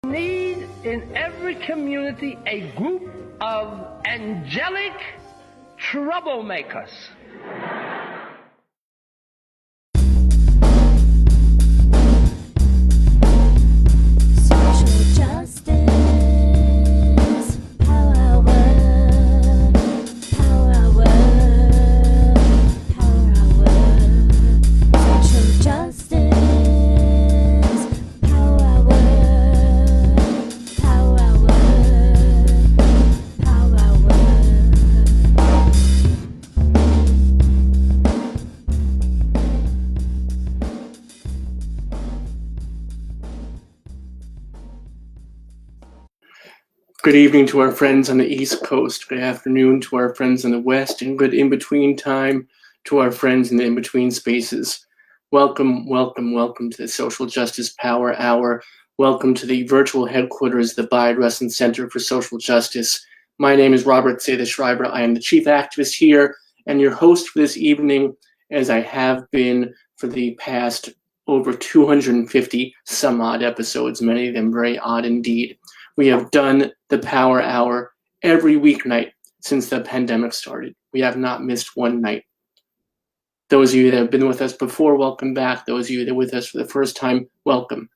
Need in every community a group of angelic troublemakers. Social justice, power word, power word, power word. Social justice, power word, power word, power word. Good evening to our friends on the East Coast. Good afternoon to our friends on the West, and good in-between time to our friends in the in-between spaces. Welcome, welcome, welcome to the Social Justice Power Hour. Welcome to the virtual headquarters of the Bayard Rustin Center for Social Justice. My name is Robert Seda Schreiber. I am the chief activist here and your host for this evening, as I have been for the past over 250 some odd episodes, many of them very odd indeed. We have done the Power Hour every weeknight since the pandemic started. We have not missed one night. Those of you that have been with us before, welcome back. Those of you that are with us for the first time, welcome.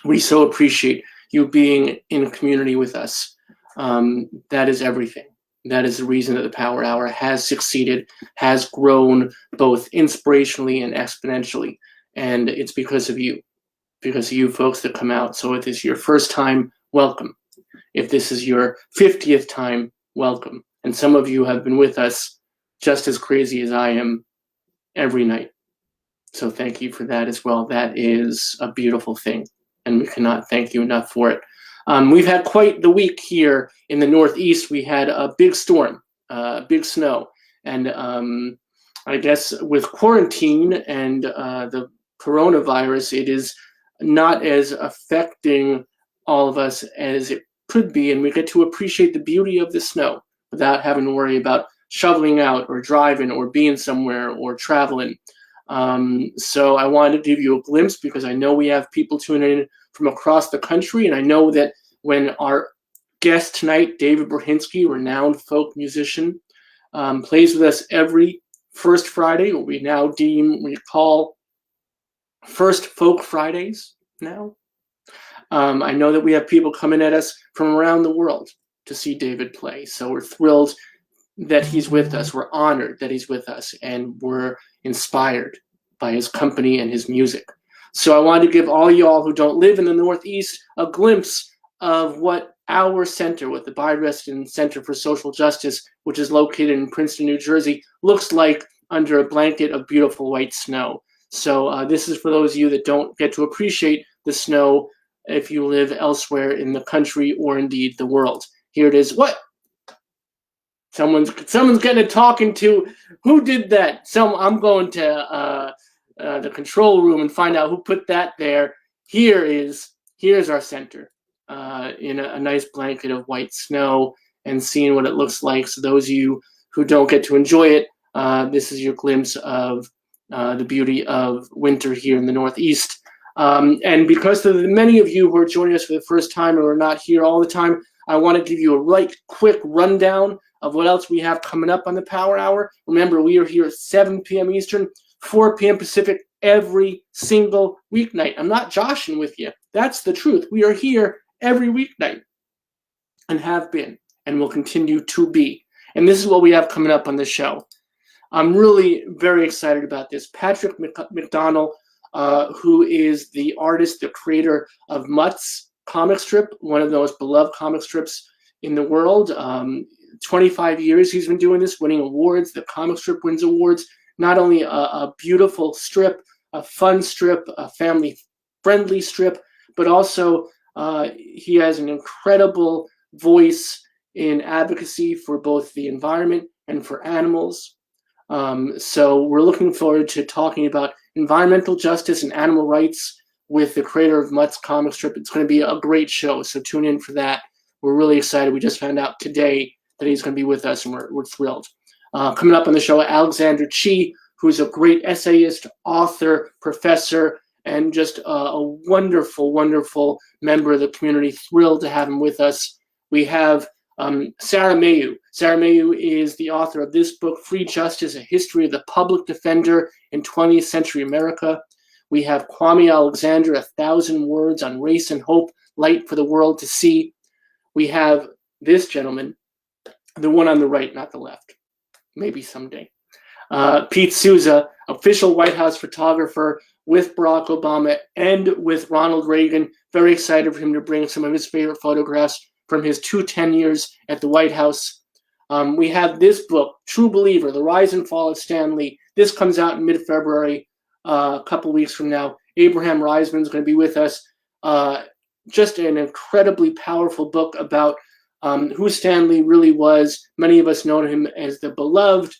We so appreciate you being in community with us. That is everything. That is the reason that the Power Hour has succeeded, has grown both inspirationally and exponentially. And it's because of you folks that come out. So if this is your first time, welcome. If this is your 50th time, welcome. And some of you have been with us just as crazy as I am every night. So thank you for that as well. That is a beautiful thing, and we cannot thank you enough for it. We've had quite the week here in the Northeast. We had a big storm, big snow. And I guess with quarantine and the coronavirus, it is not as affecting all of us as it could be, and we get to appreciate the beauty of the snow without having to worry about shoveling out or driving or being somewhere or traveling. So I wanted to give you a glimpse because I know we have people tuning in from across the country, and I know that when our guest tonight, David Brzezinski, renowned folk musician, plays with us every first Friday, what we call First Folk Fridays now. I know that we have people coming at us from around the world to see David play. So we're thrilled that he's with us. We're honored that he's with us, and we're inspired by his company and his music. So I wanted to give all y'all who don't live in the Northeast a glimpse of what our center, what the Bayard Rustin Center for Social Justice, which is located in Princeton, New Jersey, looks like under a blanket of beautiful white snow. So this is for those of you that don't get to appreciate the snow if you live elsewhere in the country or indeed the world. Here it is. What? Someone's getting a talking to. Who did that? I'm going to the control room and find out who put that there. Here's our center in a nice blanket of white snow, and seeing what it looks like. So those of you who don't get to enjoy it, this is your glimpse of the beauty of winter here in the Northeast. And because of the many of you who are joining us for the first time and are not here all the time, I want to give you a quick rundown of what else we have coming up on the Power Hour. Remember, we are here at 7 p.m. Eastern, 4 p.m. Pacific every single weeknight. I'm not joshing with you. That's the truth. We are here every weeknight and have been and will continue to be. And this is what we have coming up on the show. I'm really very excited about this. Patrick McDonnell, who is the artist, the creator of Mutts comic strip, one of the most beloved comic strips in the world. 25 years he's been doing this, winning awards. The comic strip wins awards. Not only a beautiful strip, a fun strip, a family-friendly strip, but also he has an incredible voice in advocacy for both the environment and for animals. So we're looking forward to talking about environmental justice and animal rights with the creator of Mutts comic strip. It's going to be a great show, so tune in for that. We're really excited. We just found out today that he's going to be with us, and we're thrilled. Coming up on the show, Alexander Chee, who's a great essayist, author, professor, and just a wonderful, wonderful member of the community. Thrilled to have him with us. We have Sarah Mayu. Sarah Mayu is the author of this book, Free Justice, A History of the Public Defender in 20th Century America. We have Kwame Alexander, 1,000 Words on Race and Hope, Light for the World to See. We have this gentleman, the one on the right, not the left. Maybe someday. Pete Souza, official White House photographer with Barack Obama and with Ronald Reagan. Very excited for him to bring some of his favorite photographs from his 2 tenures at the White House. We have this book, True Believer, The Rise and Fall of Stan Lee. This comes out in mid-February, a couple weeks from now. Abraham Reisman is going to be with us. Just an incredibly powerful book about who Stan Lee really was. Many of us know him as the beloved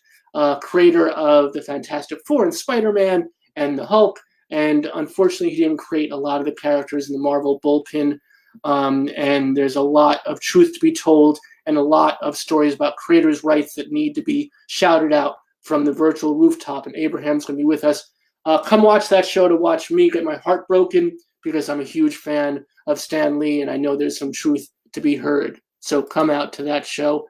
creator of the Fantastic Four and Spider-Man and the Hulk. And unfortunately, he didn't create a lot of the characters in the Marvel bullpen. And there's a lot of truth to be told and a lot of stories about creators' rights that need to be shouted out from the virtual rooftop. And Abraham's going to be with us. Come watch that show to watch me get my heart broken, because I'm a huge fan of Stan Lee and I know there's some truth to be heard. So come out to that show.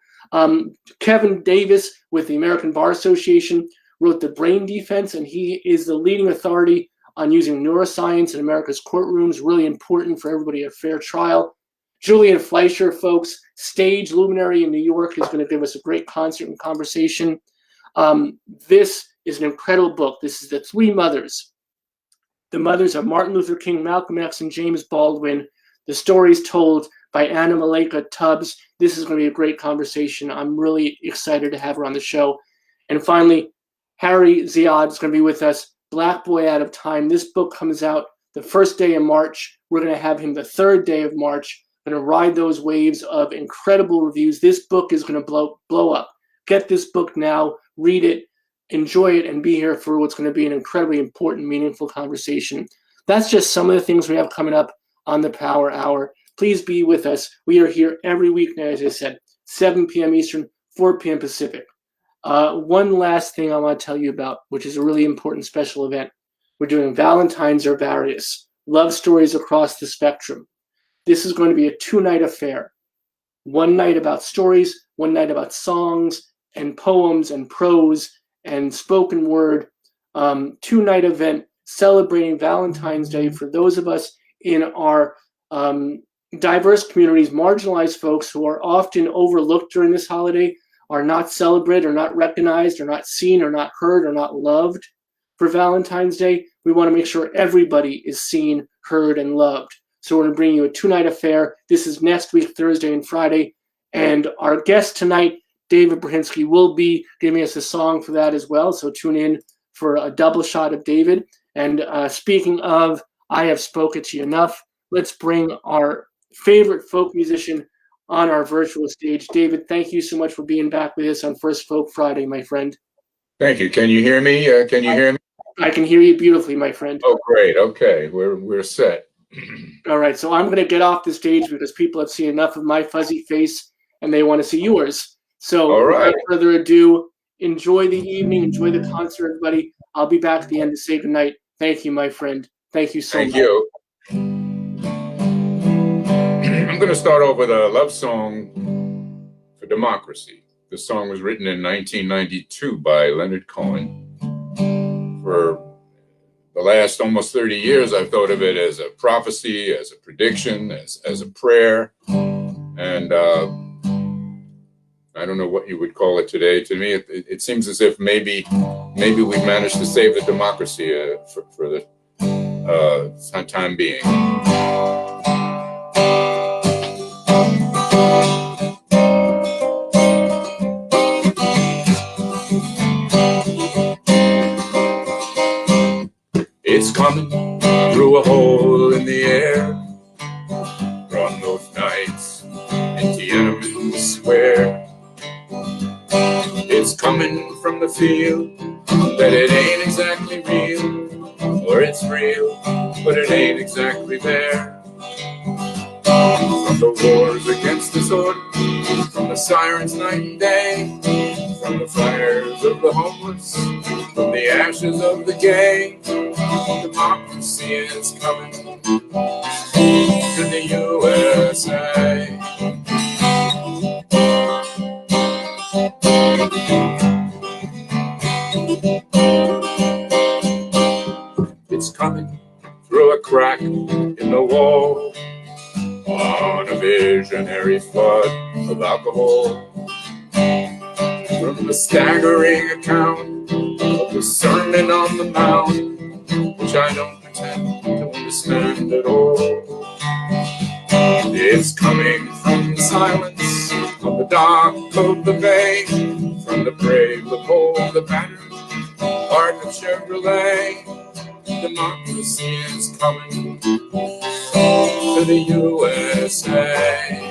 Kevin Davis with the American Bar Association wrote The Brain Defense, and he is the leading authority on using neuroscience in America's courtrooms. Really important for everybody at fair trial. Julian Fleischer, folks, stage luminary in New York, is going to give us a great concert and conversation. This is an incredible book. This is The Three Mothers. The mothers of Martin Luther King, Malcolm X, and James Baldwin. The stories told by Anna Maleka Tubbs. This is going to be a great conversation. I'm really excited to have her on the show. And finally, Harry Ziad is going to be with us. Black Boy Out of Time. This book comes out the first day of March. We're going to have him the third day of March. Going to ride those waves of incredible reviews. This book is going to blow up. Get this book now. Read it. Enjoy it and be here for what's going to be an incredibly important, meaningful conversation. That's just some of the things we have coming up on the Power Hour. Please be with us. We are here every week now, as I said, 7 p.m. Eastern, 4 p.m. Pacific. One last thing I want to tell you about, which is a really important special event. We're doing Valentines Are Various, love stories across the spectrum. This is going to be a 2-night affair. 1 night about stories, 1 night about songs and poems and prose and spoken word. 2-night event celebrating Valentine's Day for those of us in our diverse communities, marginalized folks who are often overlooked during this holiday, are not celebrated or not recognized or not seen or not heard or not loved for Valentine's Day. We want to make sure everybody is seen, heard, and loved. So we're going to bring you a 2-night affair. This is next week, Thursday and Friday. And our guest tonight, David Brzezinski, will be giving us a song for that as well. So tune in for a double shot of David. And speaking of I Have Spoken to You Enough, let's bring our favorite folk musician on our virtual stage. David, thank you so much for being back with us on First Folk Friday, my friend. Thank you. Can you hear me? Can you hear me? I can hear you beautifully, my friend. Oh, great. Okay, we're set. All right, so I'm going to get off the stage because people have seen enough of my fuzzy face and they want to see yours. So all right. Without further ado, enjoy the evening, enjoy the concert, everybody. I'll be back at the end to say goodnight. Thank you, my friend. Thank you so much. Thank you. I'm going to start off with a love song for democracy. This song was written in 1992 by Leonard Cohen. For the last almost 30 years, I've thought of it as a prophecy, as a prediction, as a prayer. And I don't know what you would call it today. To me, it seems as if maybe we've managed to save the democracy for the time being. It's coming through a hole in the air from those nights in Tiananmen Square. It's coming from the field that it ain't exactly real, or it's real, but it ain't exactly there. From the wars against the sword, from the sirens night and day, from the fires of the homeless, from the ashes of the gay. Democracy is coming to the USA. It's coming through a crack in the wall, on a visionary flood of alcohol, from the staggering account of the Sermon on the Mount, which I don't pretend to understand at all. It's coming from the silence of the dock of the bay, from the brave, the bold, the battered heart of Chevrolet. Democracy is coming to the USA.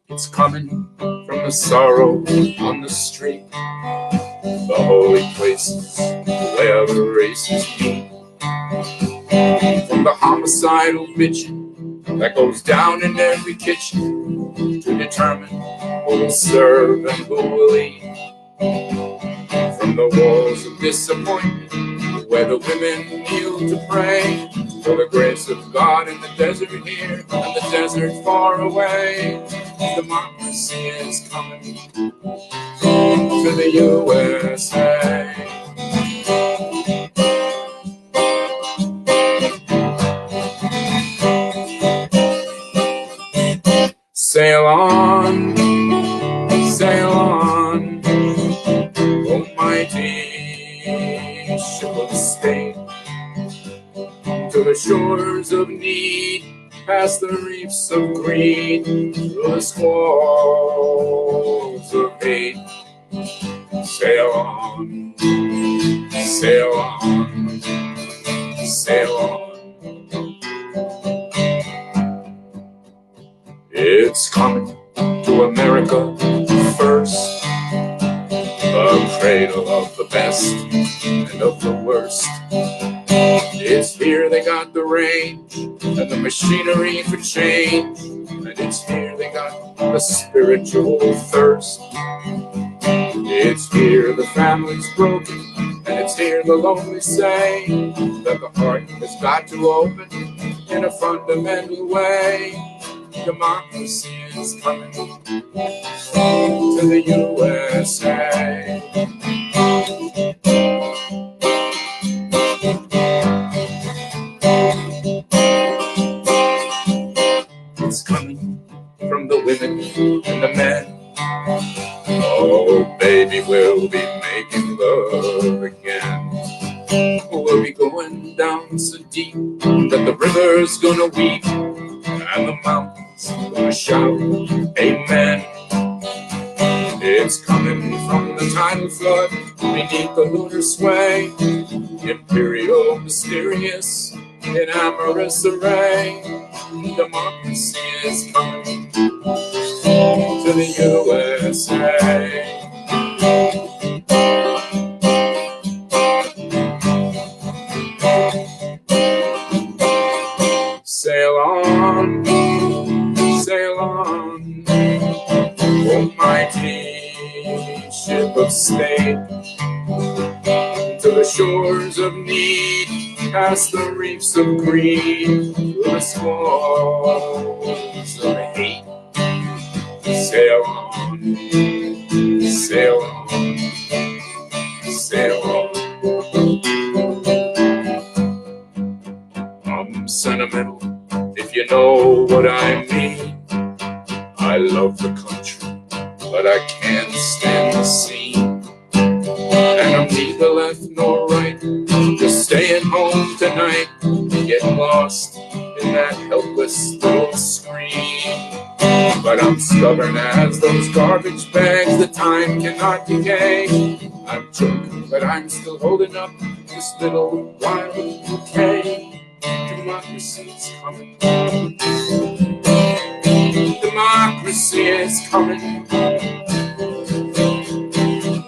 It's coming from the sorrow on the street, the holy places where the races meet, from the homicidal bitching that goes down in every kitchen to determine who will serve and who will eat, from the walls of disappointment where the women kneel to pray for the grace of God in the desert here and the desert far away. Democracy is coming to the USA. Sail on, oh mighty ship of state, to the shores of need, past the reefs of greed, through the squalls of hate. Sail on, sail on, sail on. It's coming to America first, the cradle of the best and of the worst. It's here they got the range and the machinery for change, and it's here they got the spiritual thirst. It's here the family's broken, and it's here the lonely say that the heart has got to open in a fundamental way. Democracy is coming to the USA. It's coming from the women and the men. Oh, baby, we'll be making love again. We'll be going down so deep that the river's gonna weep and the mountains gonna shout, amen. It's coming from the tidal flood beneath the lunar sway, imperial, mysterious, in amorous array. Democracy is coming to the USA. Sail on, oh mighty ship of state, to the shores of need, past the reefs of greed, through the squalls of hate. Sail on, sail on, sail on. I'm sentimental, if you know what I mean. I love the country, but I can't stand the scene. And I'm neither left nor right, just staying home tonight, getting lost in that helpless little screen. But I'm stubborn as those garbage bags that time cannot decay. I'm joking, but I'm still holding up this little wild bouquet. Democracy is coming. Democracy is coming.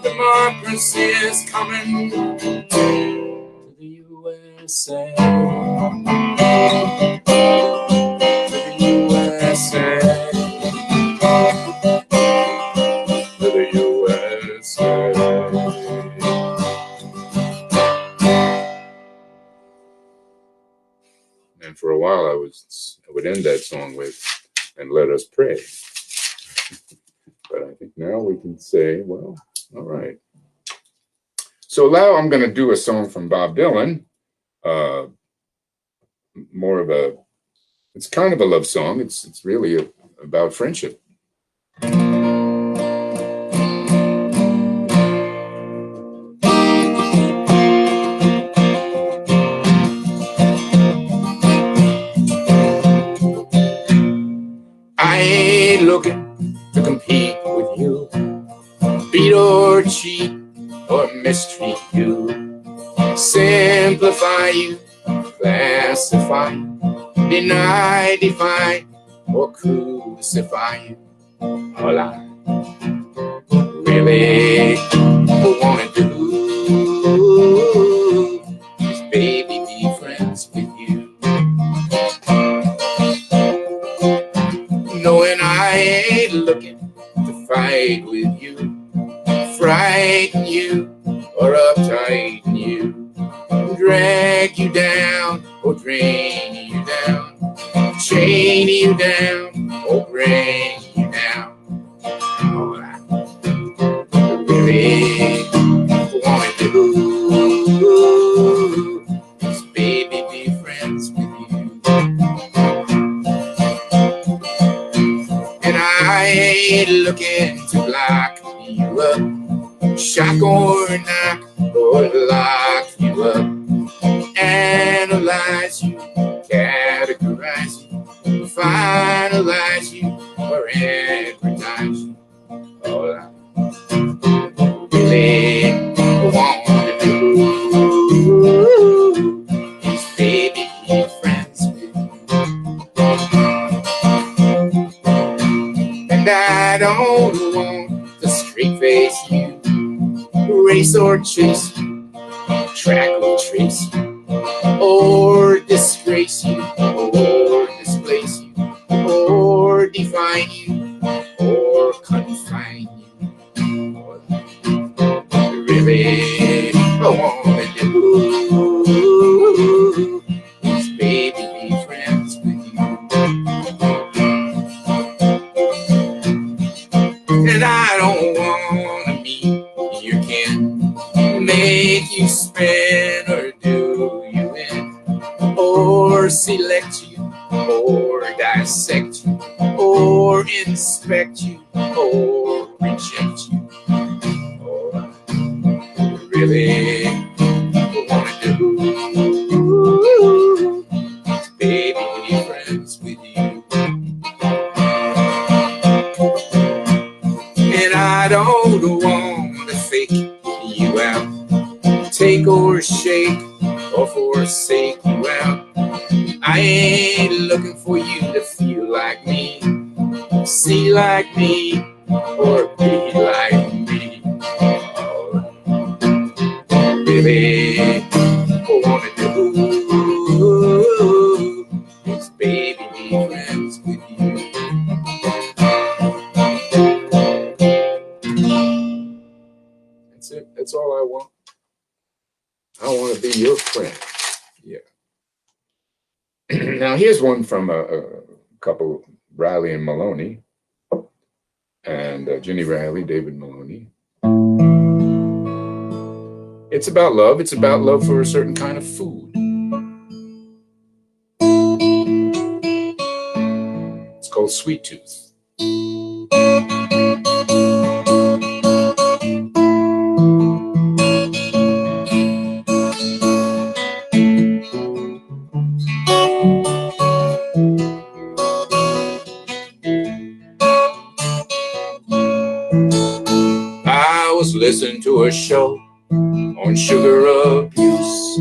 Democracy is coming to the USA. And for a while, I would end that song with, "And let us pray." But I think now we can say, well, all right. So now I'm going to do a song from Bob Dylan. More of a, it's kind of a love song. It's really about friendship. I ain't looking to compete with you, beat or cheat or mistreat you, simplify you, classify you, deny, define, or crucify you. All I really want to do is, baby, be friends with you. Knowing I ain't looking to fight with you, frighten you, or uptighten you, drag you down or drain you down, chain you down or bring you down. All I really want to do is, baby, be friends with you. And I ain't looking to block you up, shock or knock or lock you up, analyze you, categorize you, finalize you, or advertise you. All I really want to do is, baby, be friends with you. And I don't want to straight face you, race or chase you, track or trace you, or disgrace you, or displace you, or define you, or confine you. All I really want to do is, baby, be friends with you. And I don't want to meet your kin, make you spin or do you in, or select you, or dissect you, or inspect you, or reject you. Oh, I really want to do is, baby, be friends with you. And I don't want to fake you out, take or shake or forsake you out. I ain't looking for you to feel like me, see like me, or be like me. Oh, really want to do is, baby, be friends with you. That's it. That's all I want. I want to be your friend. Yeah. Now here's one from a couple, Riley and Maloney, and Jenny Riley, David Maloney. It's about love. It's about love for a certain kind of food. It's called Sweet Tooth. I was listening to a show on sugar abuse,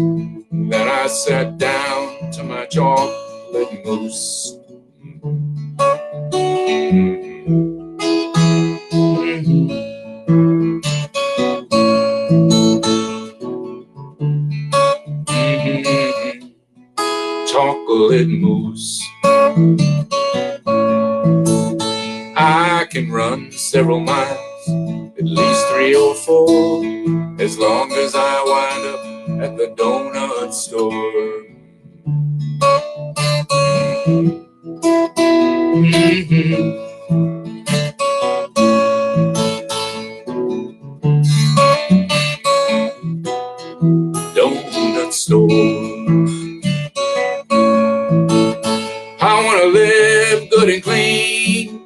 then I sat down to my chocolate mousse. Chocolate mousse. I can run several miles, at least 3 or 4, as long as I wind up at the donut store. Donut store. I wanna live good and clean,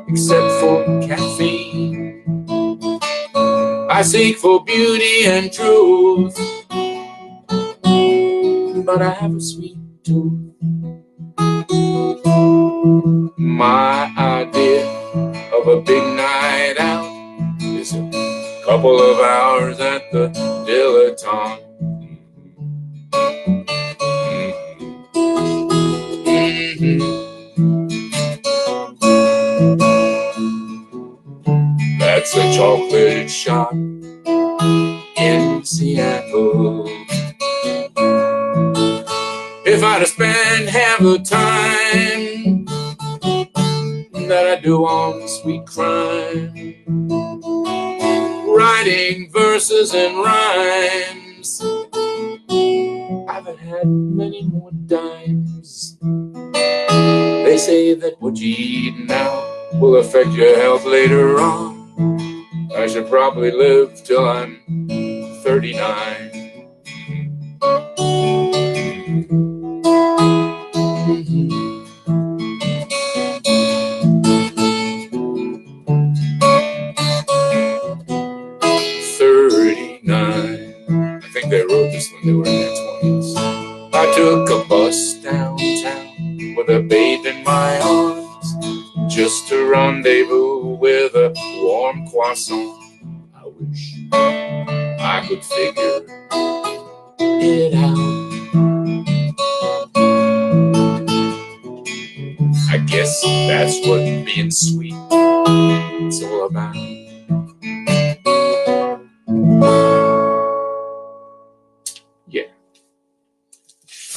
except for caffeine. I seek for beauty and truth, but I have a sweet tooth. My idea of a big night out is a couple of hours at the Dilettante. That's a chocolate shop in Seattle. If I'd have spent half the time that I do on sweet crime, writing verses and rhymes, I've had many more dimes. They say that what you eat now will affect your health later on. I should probably live till I'm 39. I think they wrote this when they were in their 20s. I took a bus downtown with a babe in my arms, just to rendezvous with a warm croissant. I wish I could figure it out. I guess that's what being sweet is all about. Yeah.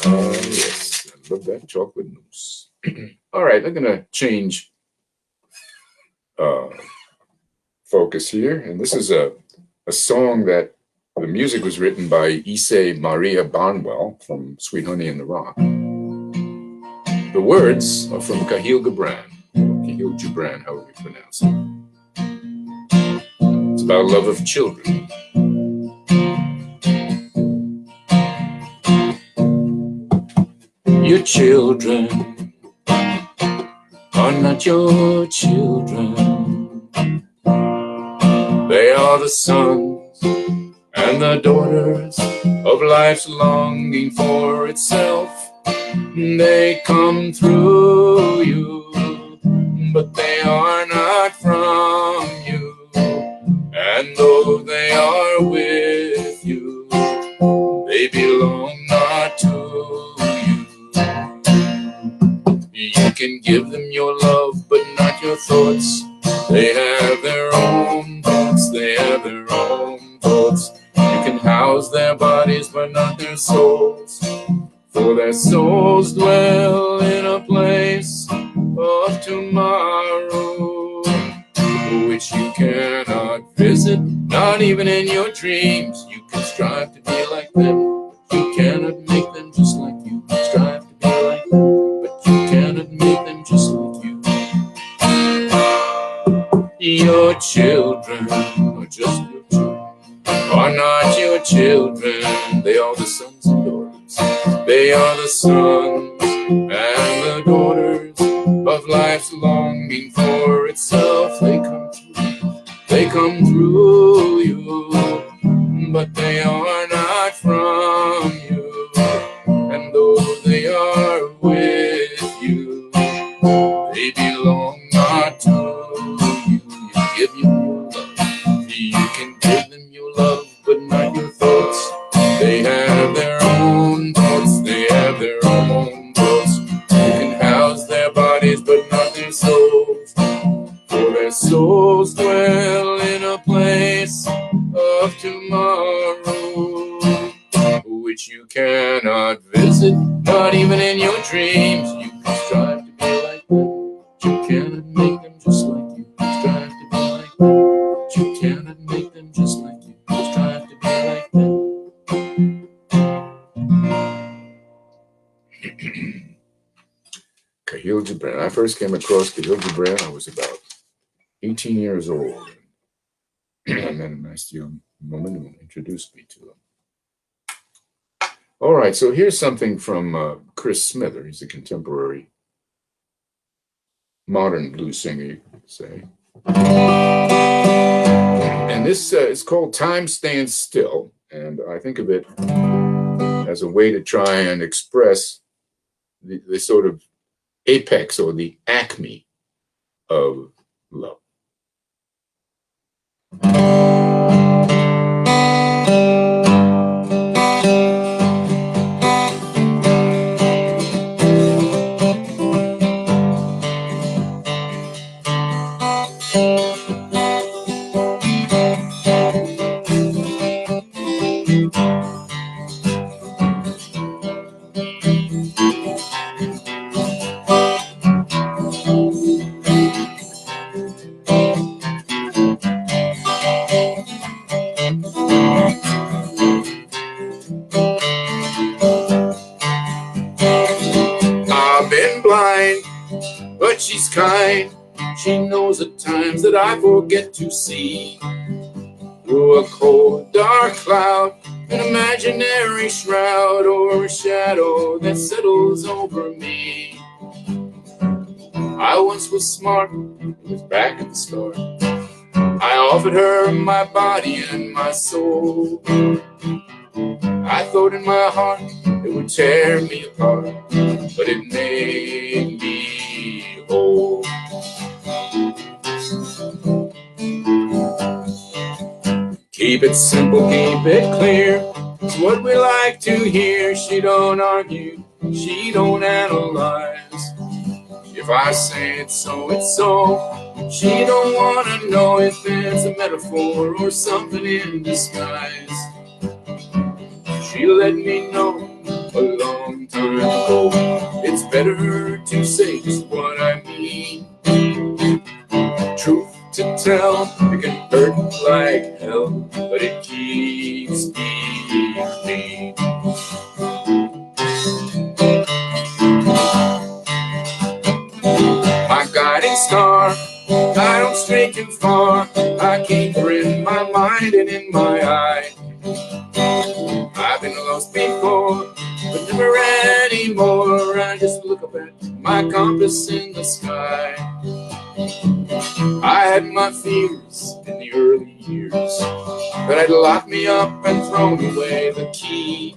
Yes, I love that chocolate mousse. All right, I'm gonna change focus here, and this is a song that the music was written by Issei Maria Barnwell from Sweet Honey in the Rock. The words are from Kahlil Gibran, Kahlil Gibran, however you pronounce it. It's about love of children. Your children are not your children. They are the sons and the daughters of life's longing for itself. They come through you, but they are not from you. And though they are with you, they belong not to you. You can give them your love, but not your thoughts. They have their own thoughts, they have their own thoughts. You can house their bodies, but not their souls. For their souls dwell in a place of tomorrow, which you cannot visit, not even in your dreams. You can strive to be like them, but you cannot make them just like you. Strive to be like them, but you cannot make them just like you. Your children are just your children, are not your children. They are the sons and daughters. They are the sons and the daughters of life's longing for itself. They come through you, but they are not from you. And though they are with you, they belong not to you. You give you your love, you can give them your love, but not your thoughts. They have their own thoughts, they have their own thoughts. You can house their bodies, but not their souls. For their souls dwell in a place of tomorrow, which you cannot visit, not even in your dreams. You can strive to be like them, but you cannot make them just like you. Strive to be like them, but you cannot make them just like you. Strive to be like them. Kahlil Gibran. I first came across Kahlil Gibran, I was about 18 years old. I met a nice young woman who introduced me to him. All right, so here's something from Chris Smither. He's a contemporary modern blues singer, you could say. And this is called Time Stands Still. And I think of it as a way to try and express the sort of apex or the acme of love. I've been blind, but she's kind. She knows the times that I forget to see. Through a cold, dark cloud, an imaginary shroud, or a shadow that settles over me. I once was smart, it was back at the start. I offered her my body and my soul. I thought in my heart it would tear me apart, but it made me whole. Keep it simple, keep it clear, it's what we like to hear. She don't argue, she don't analyze. If I say it's so, it's so. She don't wanna know if it's a metaphor or something in disguise. She let me know a long time ago, it's better to say just what I mean. Truth to tell, it can hurt like hell, but it keeps me clean. My guiding star, guide on straight and far. I keep her in my mind and in my eye. I've been lost before, but never anymore. I just look up at my compass in the sky. I had my fears in the early years, but I'd locked me up and thrown away the key.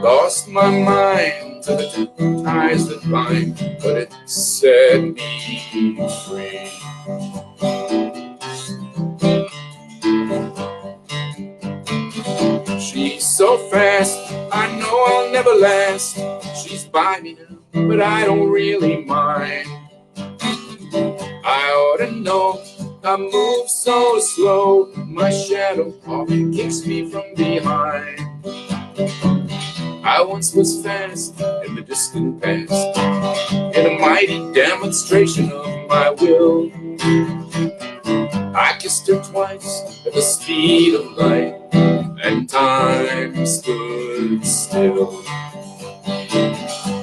Lost my mind to the ties that bind, but it set me free. She's so fast, I know I'll never last. She's by me now, but I don't really mind. I ought to know, I move so slow. My shadow often kicks me from behind. I once was fast in the distant past, in a mighty demonstration of my will. I kissed her twice at the speed of light, and time stood still.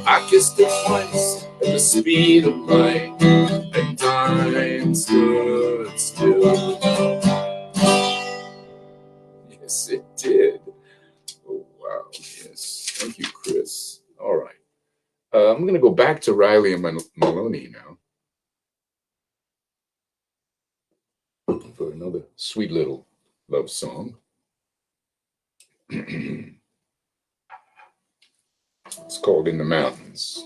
I kissed her twice at the speed of light, and time stood still. Yes, it did. Oh, wow. Yes. Thank you, Chris. All right. I'm going to go back to Riley and Maloney now for another sweet little love song. It's called In the Mountains.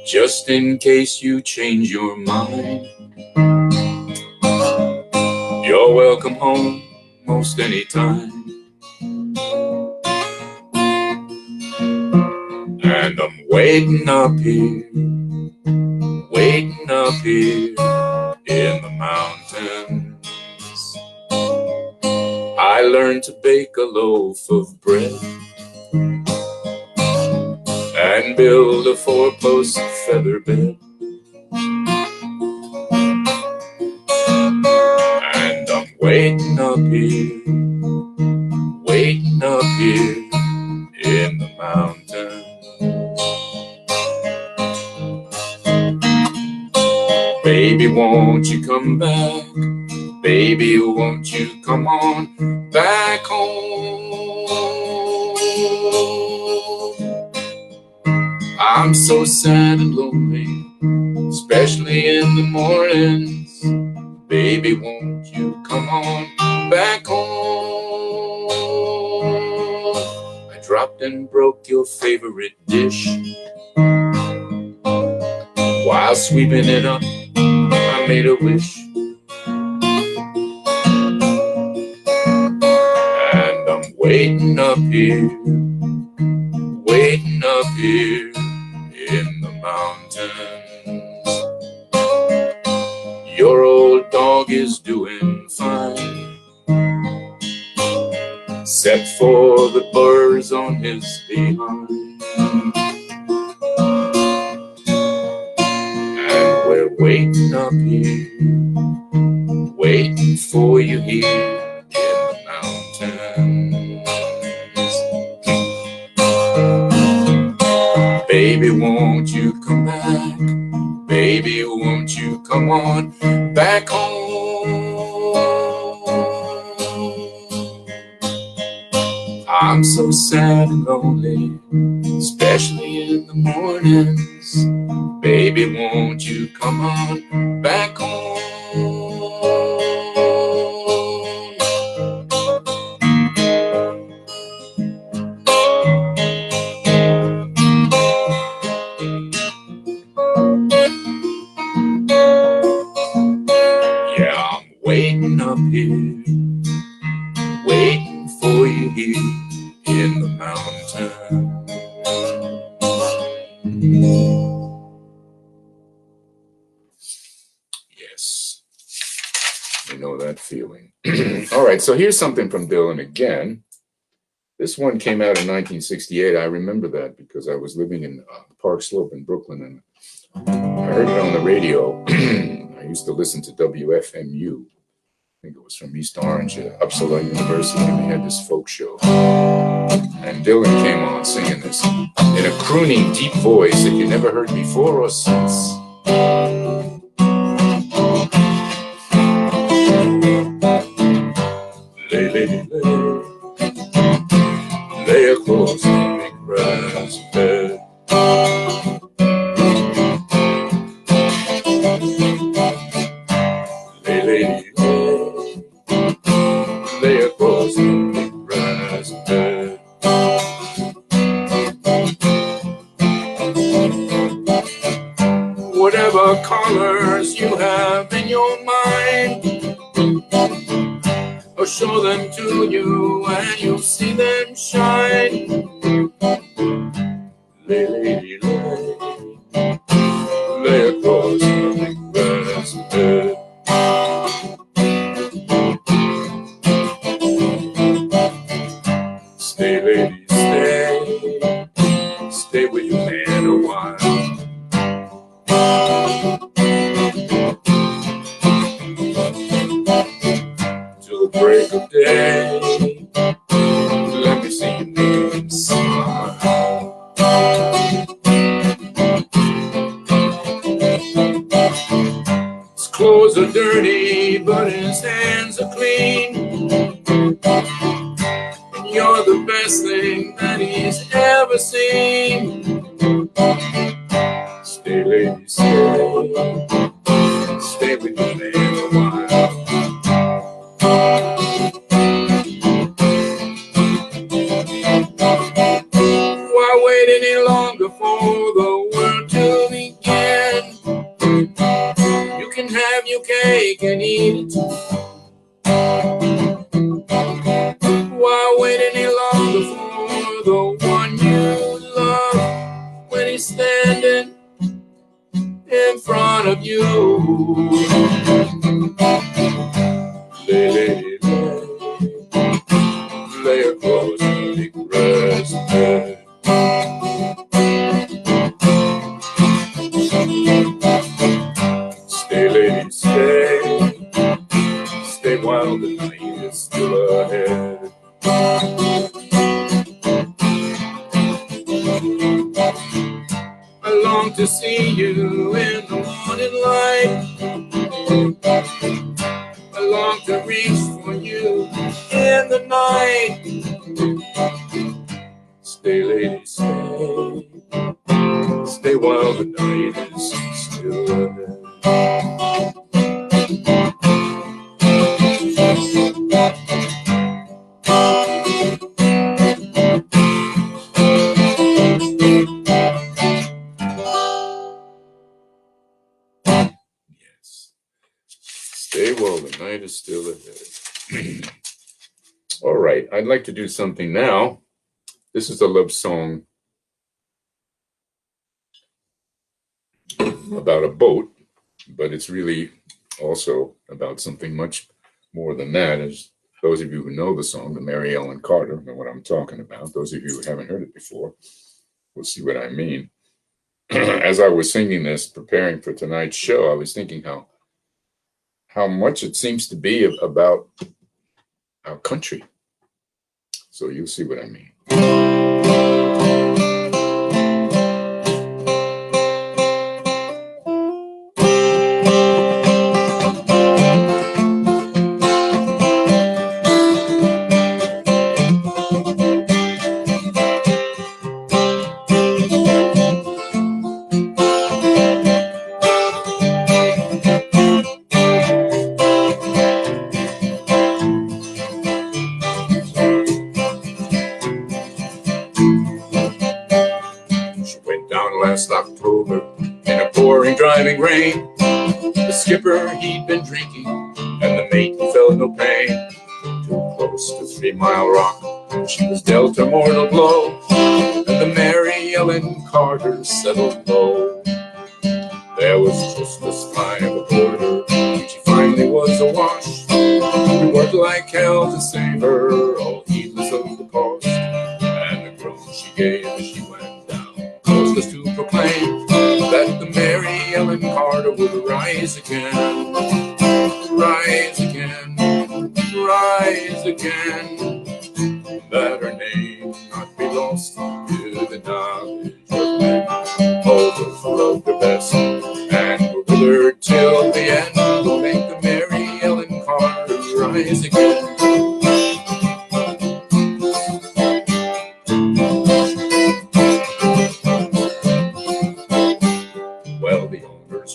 Just in case you change your mind, you're welcome home most any time. And I'm waiting up here up here in the mountains. I learned to bake a loaf of bread and build a 4-post feather bed. And I'm waiting up here in the mountains. Baby, won't you come back? Baby, won't you come on back home? I'm so sad and lonely, especially in the mornings. Baby, won't you come on back home? I dropped and broke your favorite dish. While sweeping it up, I made a wish. And I'm waiting up here in the mountains. Your old dog is doing fine, except for the burrs on his behind. And we're waiting up here, waiting for you here in the mountains. Baby, won't you come back? Baby, won't you come on back home? I'm so sad and lonely, especially in the mornings. Baby, won't you come on back home? Waiting up here, waiting for you here in the mountains. Yes, you know that feeling. All right, so here's something from Dylan again. This one came out in 1968. I remember that because I was living in Park Slope in Brooklyn, and I heard it on the radio. I used to listen to WFMU. I think it was from East Orange, Uppsala University, and they had this folk show. And Dylan came on singing this in a crooning, deep voice that you never heard before or since. Lay, lay, lay, lay across the big grass bed. Lay, lay, lay across the big grass bed. Whatever colors you have in your mind, I'll show them to you and you'll see them shine. Lay, lay, lay, lay across the big grass bed. Stay, lady, stay. Stay with your man a while. Till the break of day. Let me see your name smile. His clothes are dirty, but his hands are clean. You're the best thing that he's ever seen. Stay, lady, stay. Stay with your man a while. Why wait any longer for the world to begin? You can have your cake and eat it too. Why wait any longer for the one you love when he's standing in front of you? lay across the big grass bed. Stay, lady, stay. Stay while the night is still ahead. I long to see you in the morning light. I long to reach for you in the night. Stay, lady, stay. Stay while the night is still ahead. Yes. Stay while the night is still ahead. All right, I'd like to do something now. This is a love song about a boat, but it's really also about something much more than that. As those of you who know the song, the Mary Ellen Carter, know what I'm talking about. Those of you who haven't heard it before will see what I mean. As I was singing this, preparing for tonight's show, I was thinking how much it seems to be about our country. So you'll see what I mean. Last October in a pouring driving rain. The skipper, he'd been drinking, and the mate felt no pain. Too close to 3 Mile Rock, she was dealt a mortal blow, and the Mary Ellen Carter settled low. There was just a spine aboard her, and she finally was awash. We worked like hell to save her, all heedless of the cost, and the groan she gave as she went down caused us to proclaim that the Mary Ellen Carter would rise again, rise again, rise again, that her name not be lost to the knowledge of men. All those who loved her best and were with her till the end will make the Mary Ellen Carter rise again.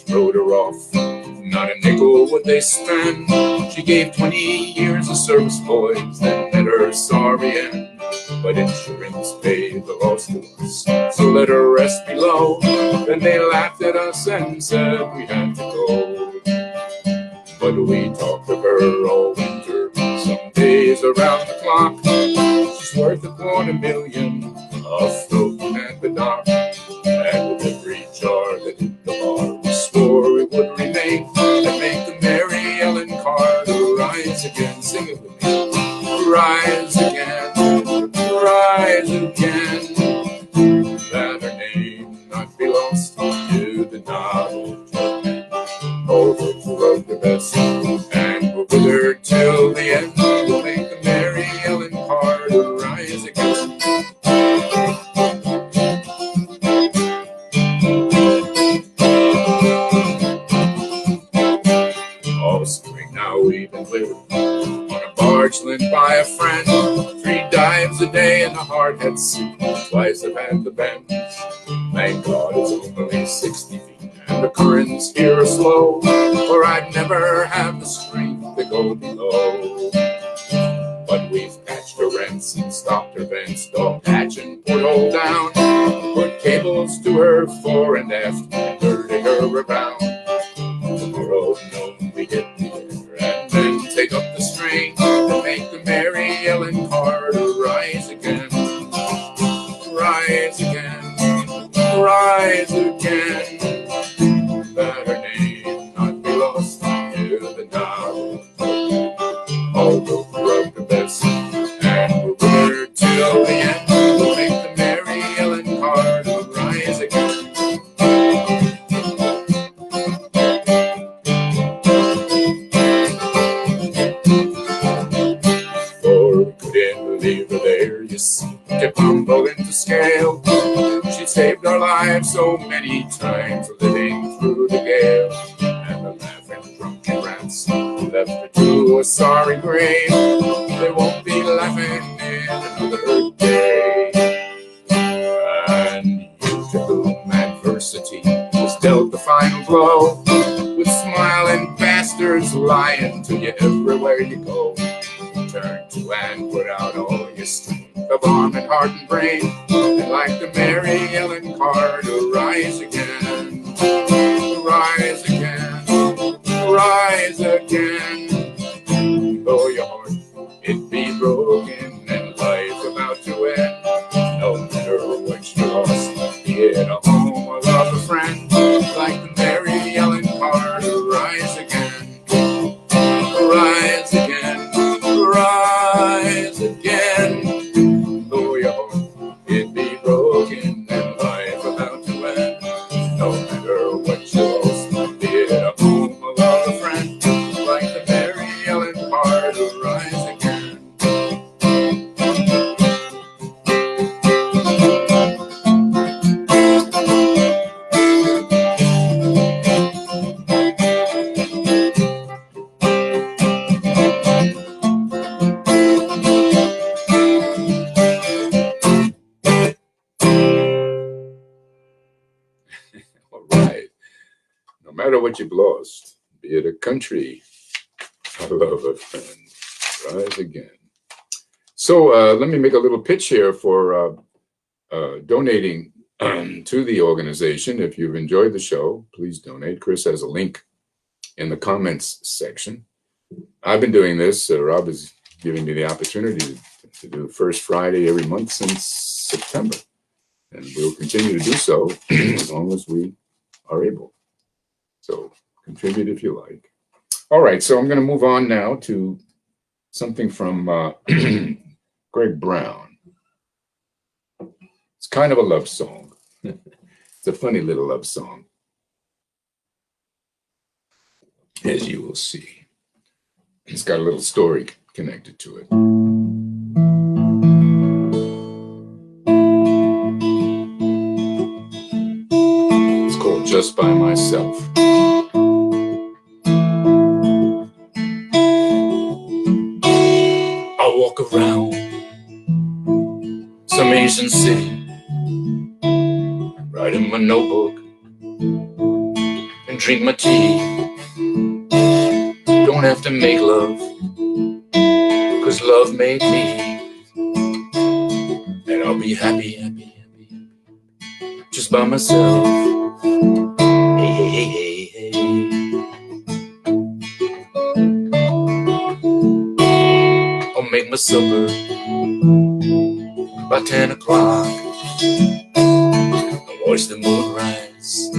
Wrote her off, not a nickel would they spend. She gave 20 years of service, boys, then met her sorry end. But insurance paid the loss to us, so let her rest below. Then they laughed at us and said we had to go. But we talked of her all winter, some days around the clock. She's worth $250,000 afloat at the dock. And with every jar that hit the bar, we swore it would remain and make the Mary Ellen Carter rise again. Sing it with me. Rise again, rise again, that her name not be lost to the knowledge of men. All those who loved her best and were with her till the end will make the Mary Ellen Carter rise again. All spring now we've been living on a barge lent by a friend. 3 dives a day in the hardhead sea, twice I've had the bends. Thank God it's only 60 feet and the currents here are slow, or I'd never have the strength to go below. But we've patched her rents and stopped her vents, dog hatch and porthole down, put cables to her fore and aft, and dirty her around. Tomorrow noon we get together and then take up the strain and make the Mary Ellen Carter rise again, rise again, rise again, that her name not be lost to the knowledge of men. All those who loved her best and were flavor there, you see, kept tumbling to scale. She saved our lives so many times, living through the gale. And the laughing drunken rats left her to a sorry grave. They won't be laughing in another day. And you, to whom adversity was dealt the final blow, with smiling bastards lying to you everywhere you go, turn to and put out all your strength of arm and heart and brain, and like the Mary Ellen Carter, rise again, rise again, rise again. Though your heart it be broken and life about to end, no matter what you lost, be it a home or love, a friend, like the Mary Ellen Carter, rise again, rise again, rise again. Though your heart it be broken and life about to end, no matter what you lost, be it a home or love, a friend, like the Mary Ellen Carter, rise again. All right. No matter what you've lost, be it a country, I love a friend, rise again. So let me make a little pitch here for donating to the organization. If you've enjoyed the show, please donate. Chris has a link in the comments section. I've been doing this. Rob is giving me the opportunity to do the first Friday every month since September. And we'll continue to do so as long as we are able. So contribute if you like. All right, so I'm going to move on now to something from Greg Brown. It's kind of a love song. It's a funny little love song, as you will see. It's got a little story connected to it. It's called Just by Myself. I walk around some Asian city, write in my notebook and drink my tea. Don't have to make love, 'cause love made me. And I'll be happy, happy, happy, happy, just by myself. Hey, hey, hey, hey, hey. I'll make my supper by 10 o'clock. I'll watch the moon rise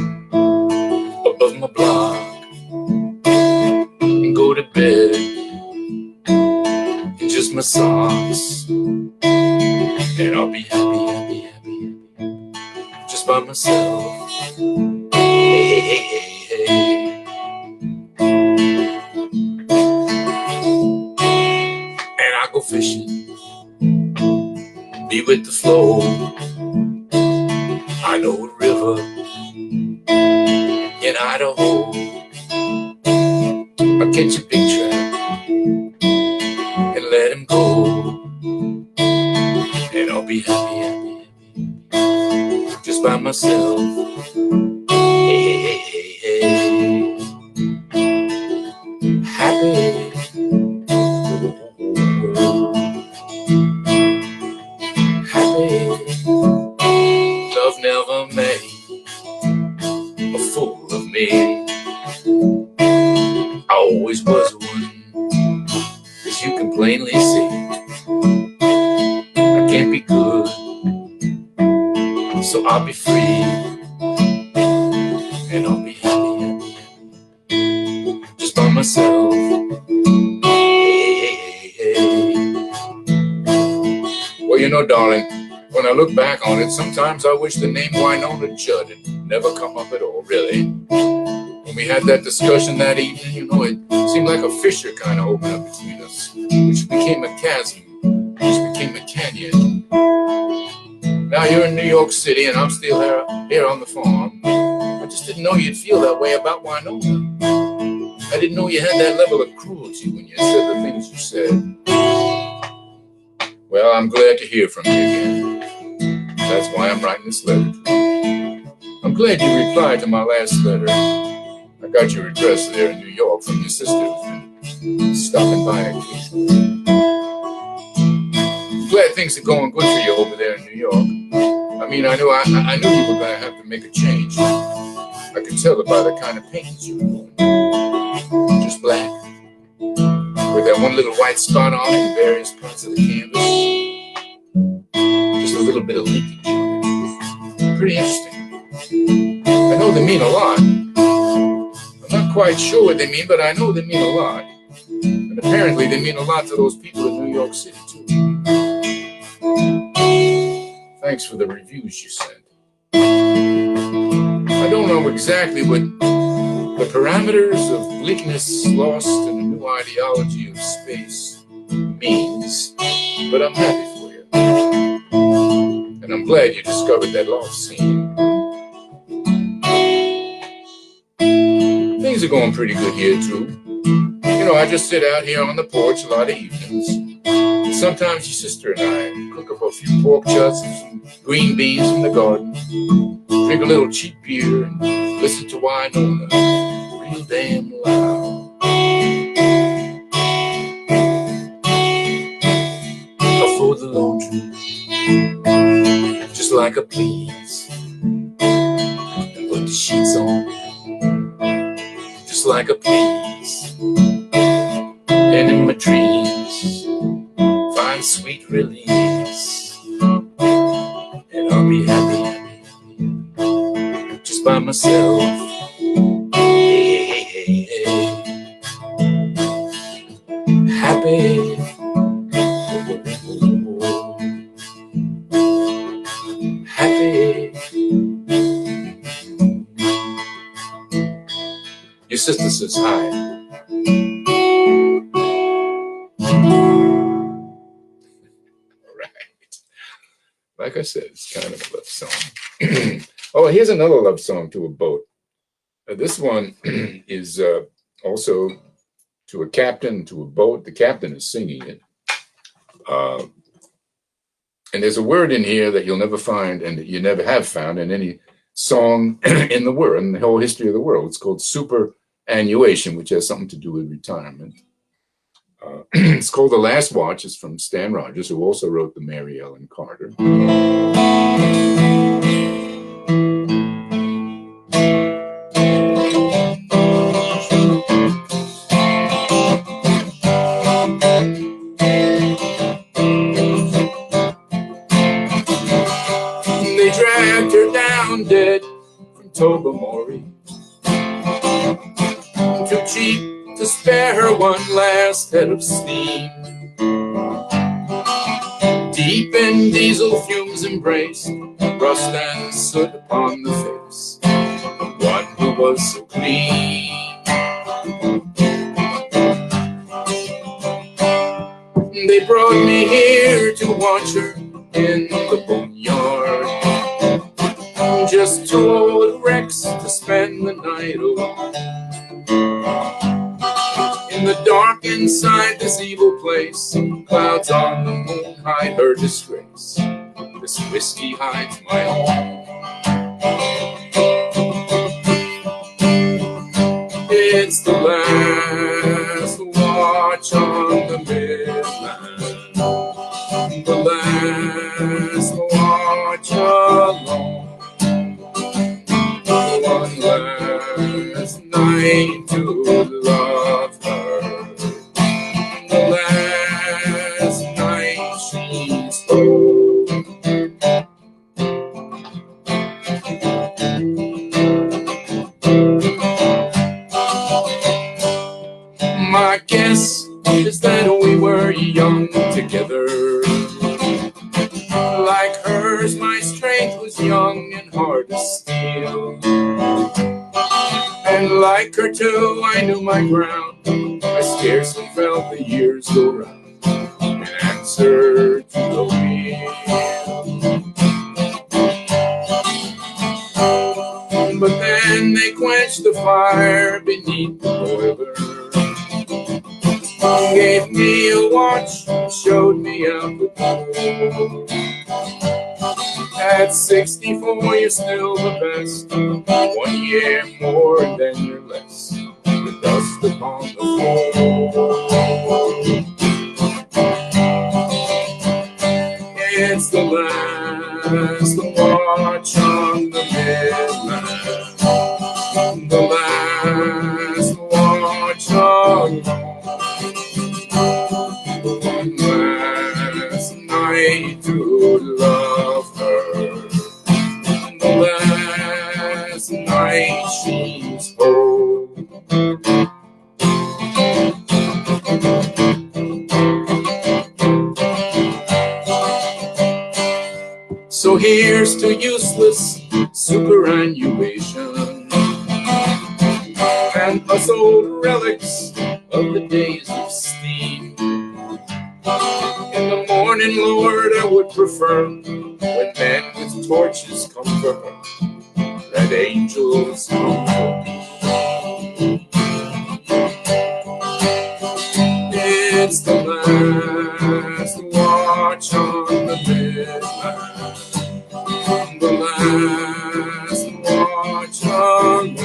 above my block and go to bed in just my socks. And I'll be happy, happy, happy, happy, just by myself. Hey, hey, hey, hey, hey. And I go fishing, be with the flow. I know a river in Idaho. I catch a big trout and let him go. And I'll be happy, happy, happy, just by myself. Hey, hey, hey, hey, hey. Happy. Happy. Love never made a fool of me. I always was one, as you can plainly see. I can't be good, so I'll be free. And I'll be happy, happy, happy, just by myself. Hey, hey, hey, hey. Well, you know, darling, when I look back on it, sometimes I wish the name Wynonna Judd had never come up at all, really. When we had that discussion that evening, you know, it seemed like a fissure kind of opened up between us, which became a chasm, which became in the canyon. Now you're in New York City and I'm still here on the farm. I just didn't know you'd feel that way about Winona. I didn't know you had that level of cruelty when you said the things you said. Well, I'm glad to hear from you again. That's why I'm writing this letter to you. I'm glad you replied to my last letter. I got your address there in New York from your sister who's been stopping by occasionally. I'm glad things are going good for you over there in New York. I mean, I knew you were going to have to make a change. I could tell it by the kind of paintings you were doing. Just black, with that one little white spot on it in various parts of the canvas. Just a little bit of leakage on it. Pretty interesting. I know they mean a lot. I'm not quite sure what they mean, but I know they mean a lot. And apparently they mean a lot to those people in New York City, too. Thanks for the reviews you sent. I don't know exactly what the parameters of bleakness lost in a new ideology of space means, but I'm happy for you. And I'm glad you discovered that lost scene. Things are going pretty good here, too. You know, I just sit out here on the porch a lot of evenings. Sometimes your sister and I cook up a few pork chops and some green beans from the garden, drink a little cheap beer, and listen to Winona real damn loud. Before the laundry, just like a please, and put the sheets on, just like a please, and in my dreams, find sweet release, and I'll be happy, just by myself. Happy. Happy. Your sister says hi. Like I said, it's kind of a love song. Oh, here's another love song to a boat. This one is also to a captain, to a boat. The captain is singing it. And there's a word in here that you'll never find and that you never have found in any song in the world, in the whole history of the world. It's called superannuation, which has something to do with retirement. It's called The Last Watch. It's from Stan Rogers, who also wrote the Mary Ellen Carter. They dragged her down dead from Tobermory. Too cheap to spare her one last head of steam. Deep in diesel fumes embraced, rust and soot upon the face of one who was so clean. They brought me here to watch her in the boneyard, just two old wrecks to spend the night alone. In the dark inside this evil place, clouds on the moon hide her disgrace. This whiskey hides my own. It's the last watch on the Midland, the last watch alone. One last night to love her. The last night she's home. My guess is that we were young together. Like hers, my strength was young and hard to steal. And like her too, I knew my ground. I scarcely felt the years go round in answer to those fire beneath the boiler. Gave me a watch, showed me out the door. At 64, you're still the best. 1 year more than you're less. The dust upon the floor. It's the last watch on the midnight. The last watch on one last night to love her. The last night she's home. So here's to useless superannuation and us old relics of the days of steam. In the morning, Lord, I would prefer when men with torches come for her, that angels come for me. It's the last watch on the midnight. The last watch on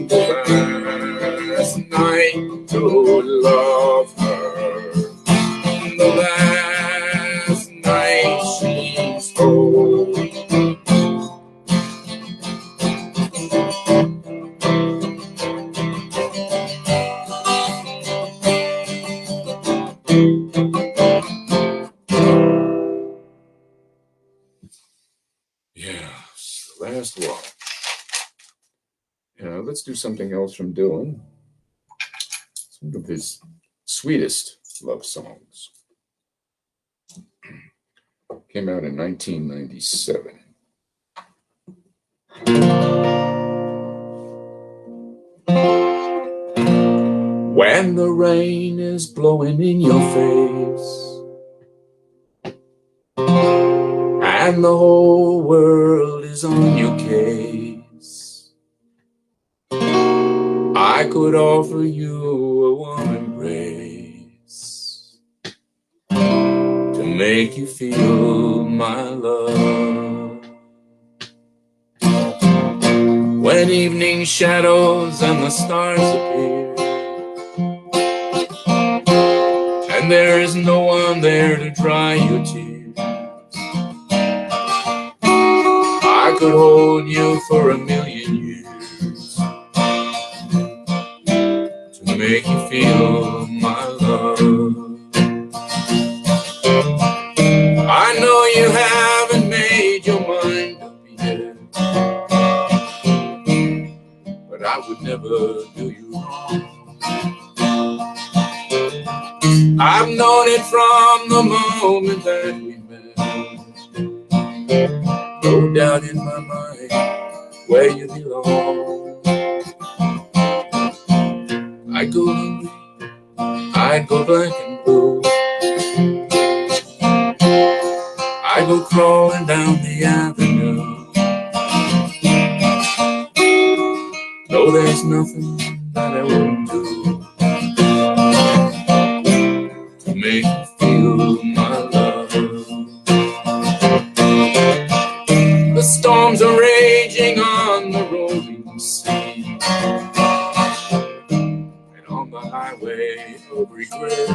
the last night to love her. The last night she's home. Yes, the last walk. Yeah, let's do something else from Dylan. Some of his sweetest love songs. Came out in 1997. When the rain is blowing in your face and the whole world is on your case, I could offer you a warm embrace to make you feel my love. When evening shadows and the stars appear and there is no one there to dry your tears, I could hold you for 1,000,000 years to make you feel my love. I know you haven't made your mind up yet, but I would never do you wrong. I've known it from the moment that we met. No doubt in my mind where you belong. I'd go hungry, I'd go black and blue, I'd go crawling down the avenue. No, there's nothing that I wouldn't do to make you feel my love. The storms are raging on the rolling sea and on the highway of regret.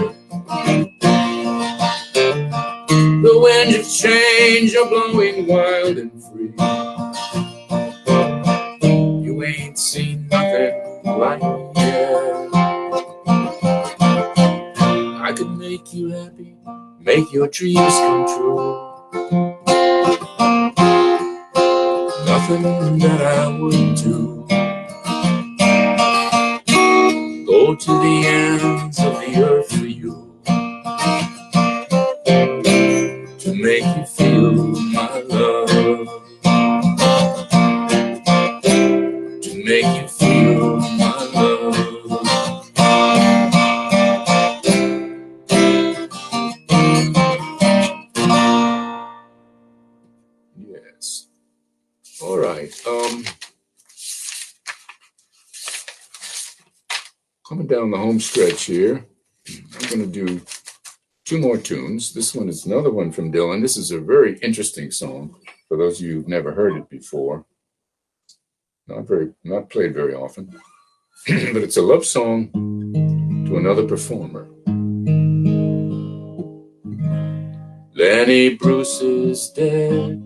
The winds of change are blowing wild and free. You ain't seen nothing like me yet. I could make you happy, make your dreams come true. Nothing that I wouldn't do. Go to the ends of the earth for you to make you feel my love. To make you feel my love. Yes. All right. coming down the home stretch here. I'm going to do two more tunes. This one is another one from Dylan. This is a very interesting song for those of you who've never heard it before. Not played very often, but it's a love song to another performer. Lenny Bruce is dead,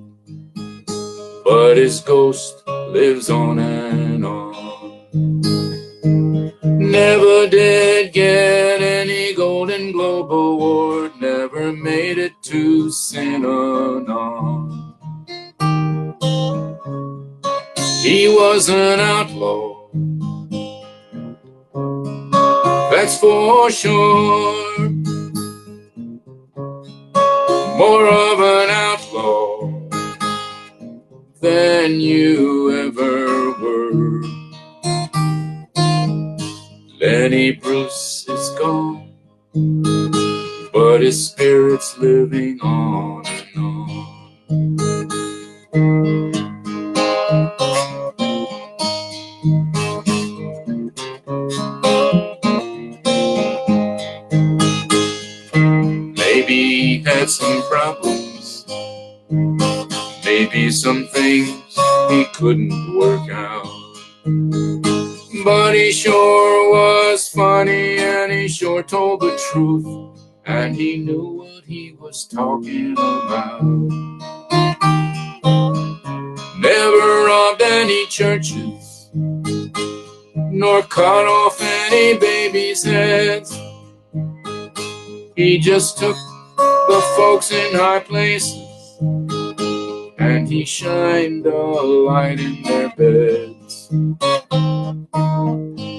but his ghost lives on and on. Never did get any Golden Globe Award, never made it to Synanon. He was an outlaw, that's for sure. More of an outlaw than you ever were. Lenny Bruce is gone, but his spirit's living on and on. Maybe he had some problems, maybe some things he couldn't work out. But he sure was funny, and he sure told the truth, and he knew what he was talking about. Never robbed any churches, nor cut off any babies' heads. He just took the folks in high places, and he shined a light in their beds.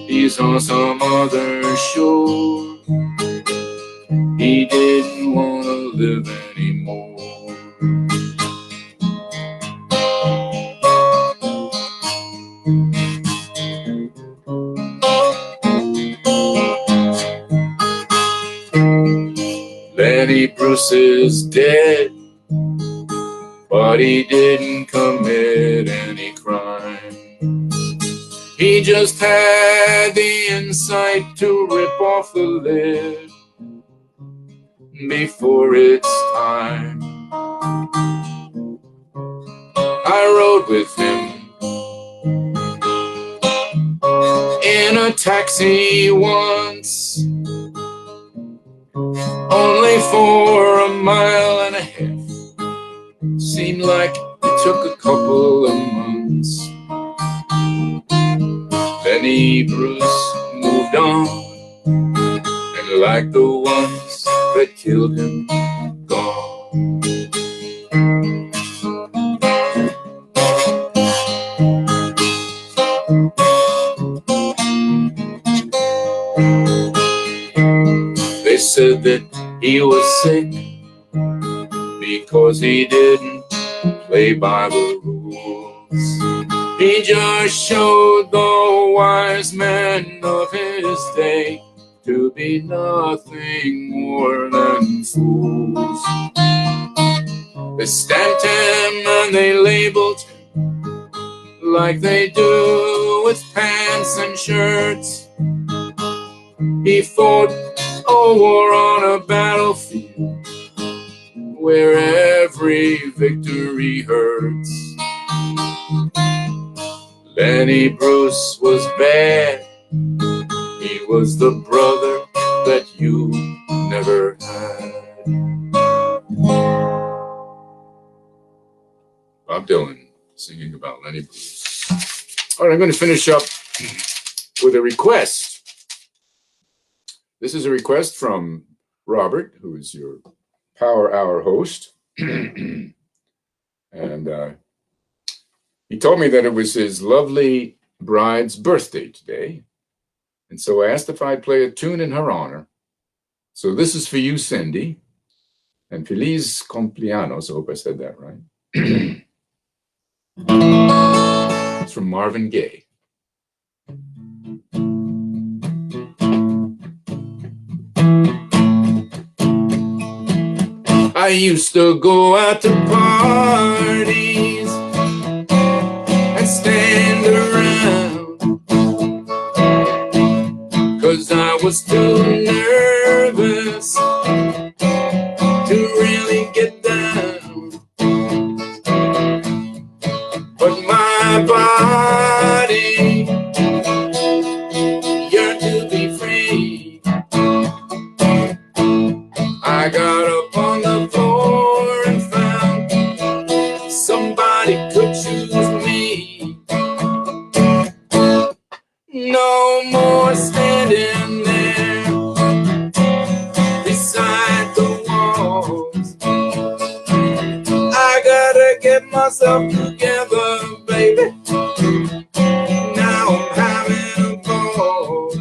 He's on some other shore, he didn't want to live anymore. Lenny Bruce is dead, but he didn't commit any crime. He just had the insight to rip off the lid before its time. I rode with him in a taxi once, only for a mile and a half. Seemed like it took a couple of months. Lenny Bruce moved on, and like the ones that killed him, gone. They said that he was sick because he didn't play by the rules. He just showed the wise men of his day to be nothing more than fools. They stamped him and they labeled him like they do with pants and shirts. He fought a war on a battlefield where every victory hurts. Lenny Bruce was bad, he was the brother that you never had. Bob Dylan singing about Lenny Bruce. All right, I'm going to finish up with a request. This is a request from Robert, who is your Power Hour host. And he told me that it was his lovely bride's birthday today. And so I asked if I'd play a tune in her honor. So this is for you, Cindy. And Feliz Cumpleaños. I hope I said that right. It's from Marvin Gaye. I used to go out to parties and stand around, 'cause was too nervous to really get down. But my body yearned to be free. I got up on the floor and found somebody could choose me. No more standing there beside the walls. I gotta get myself together, baby. Now I'm having a ball.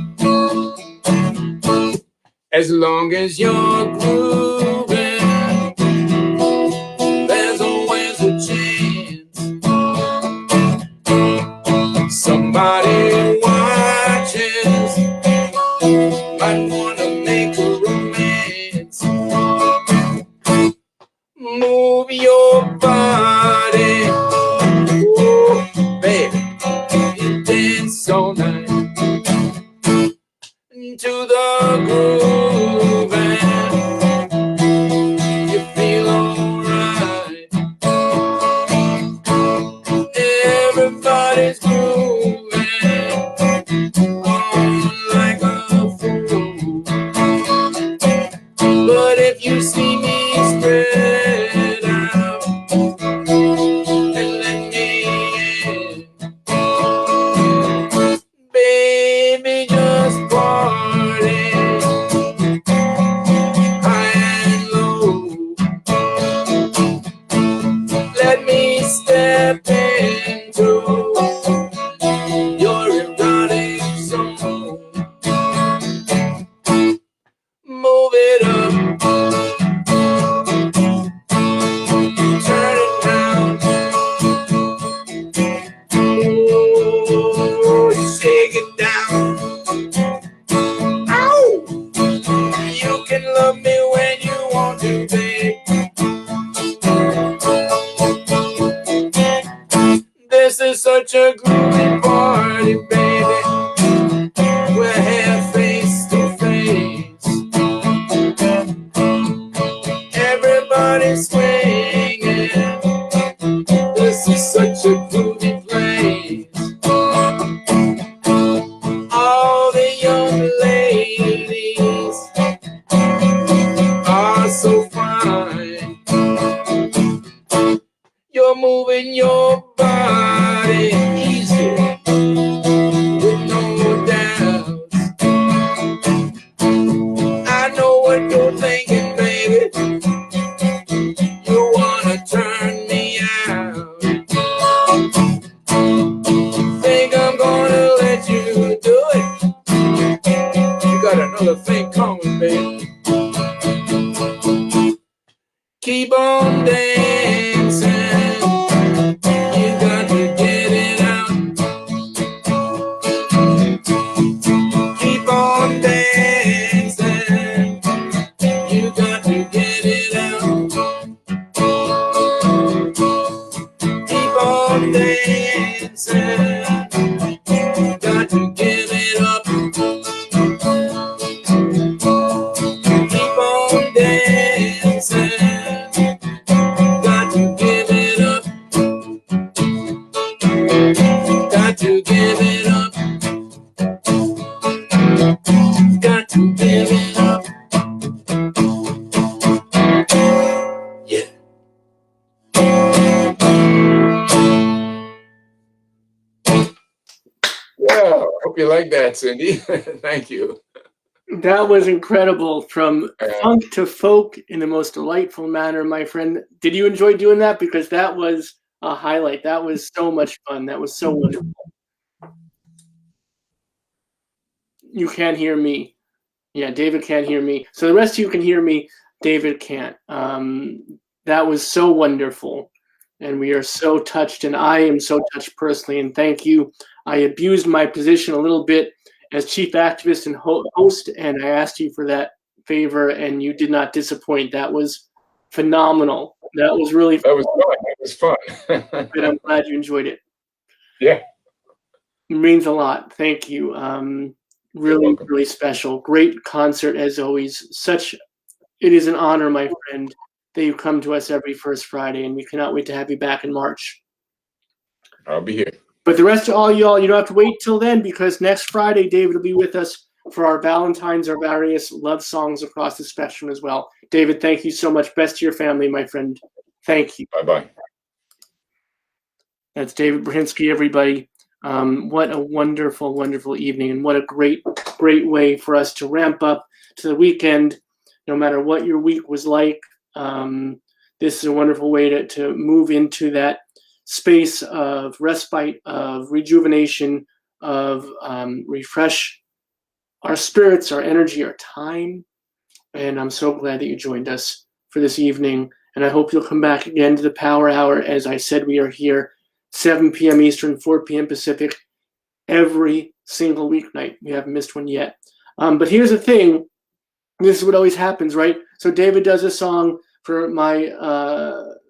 As long as you're grooving, there's always a chance. Somebody watches, might wanna make a romance. Move your body, ooh, baby, you dance all night to the groove and you feel alright. Everybody's grooving on like a fool. But if you see me spread out and let me in, baby, just party high and low. Let me step into your erotic zone. Move it up, turn it round, ooh, shake it down. Ow! You can love me when you want to, babe. This is such a groovy party, baby. We're here face to face. Everybody's swinging. This is such a groovy place. All the young ladies are so fine. You're moving your body easy with no doubts. I know what you're thinking, baby. You wanna turn me out. Think I'm gonna let you do it? You got another thing coming, baby. Keep on dancing. You got to get it out. Keep on dancing. You got to get it out. Keep on dancing. Got to give it up. Keep on dancing. Got to give it up. Got to give it up. Got to give it up. Yeah. Yeah, hope you like that, Cindy. Thank you. That was incredible. From funk to folk in the most delightful manner, my friend. Did you enjoy doing that? Because that was a highlight. That was so much fun. That was so wonderful. You can't hear me. Yeah, David can't hear me. So the rest of you can hear me. David can't. That was so wonderful. And we are so touched, and I am so touched personally, and thank you. I abused my position a little bit as chief activist and host, and I asked you for that favor, and you did not disappoint. That was phenomenal. That was really fun. That was fun. That was fun. And I'm glad you enjoyed it. Yeah. It means a lot. Thank you. Really, welcome. really special. Great concert as always. It is an honor, my friend, that you come to us every first Friday, and we cannot wait to have you back in March. I'll be here. But the rest of all y'all, you don't have to wait till then, because next Friday, David will be with us for our Valentine's, our various love songs across the spectrum as well. David, thank you so much. Best to your family, my friend. Thank you. Bye-bye. That's David Brzezinski, everybody. What a wonderful, wonderful evening, and what a great, great way for us to ramp up to the weekend, no matter what your week was like. This is a wonderful way to move into that space of respite, of rejuvenation, of refresh our spirits, our energy, our time. And I'm so glad that you joined us for this evening. And I hope you'll come back again to the Power Hour. As I said, we are here 7 p.m. Eastern, 4 p.m. Pacific, every single weeknight. We haven't missed one yet. But here's the thing. This is what always happens, right? So David does a song for my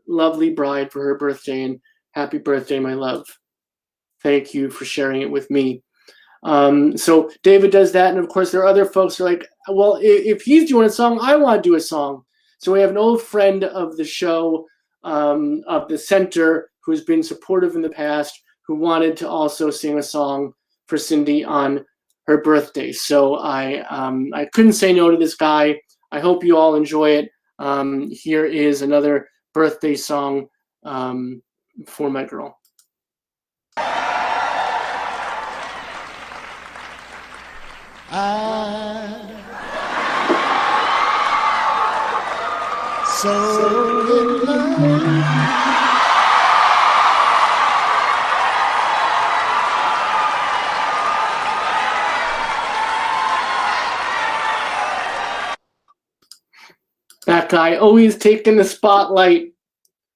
lovely bride for her birthday, and happy birthday, my love. Thank you for sharing it with me. So David does that, and of course there are other folks who are like, well, if he's doing a song, I want to do a song. So we have an old friend of the show, of the center, who's been supportive in the past, who wanted to also sing a song for Cindy on her birthday. So I couldn't say no to this guy. I hope you all enjoy it. Here is another birthday song for my girl. So in love. That guy always taking the spotlight.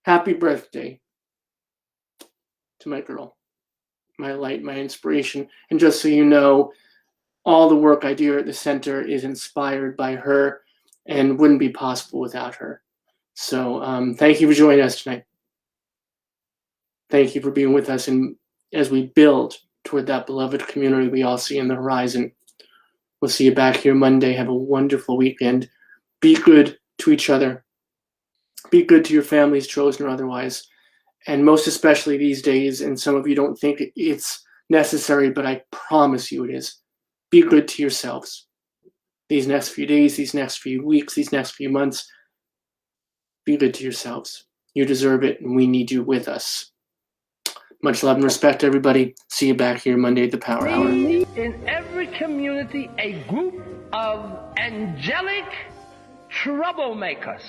Happy birthday to my girl, my light, my inspiration. And just so you know, all the work I do here at the center is inspired by her and wouldn't be possible without her. So thank you for joining us tonight. Thank you for being with us, and as we build toward that beloved community we all see in the horizon. We'll see you back here Monday. Have a wonderful weekend. Be good to each other. Be good to your families, chosen or otherwise. And most especially these days, and some of you don't think it's necessary, but I promise you it is. Be good to yourselves. These next few days, these next few weeks, these next few months, be good to yourselves. You deserve it, and we need you with us. Much love and respect, everybody. See you back here Monday at the Power Hour. In every community, a group of angelic troublemakers.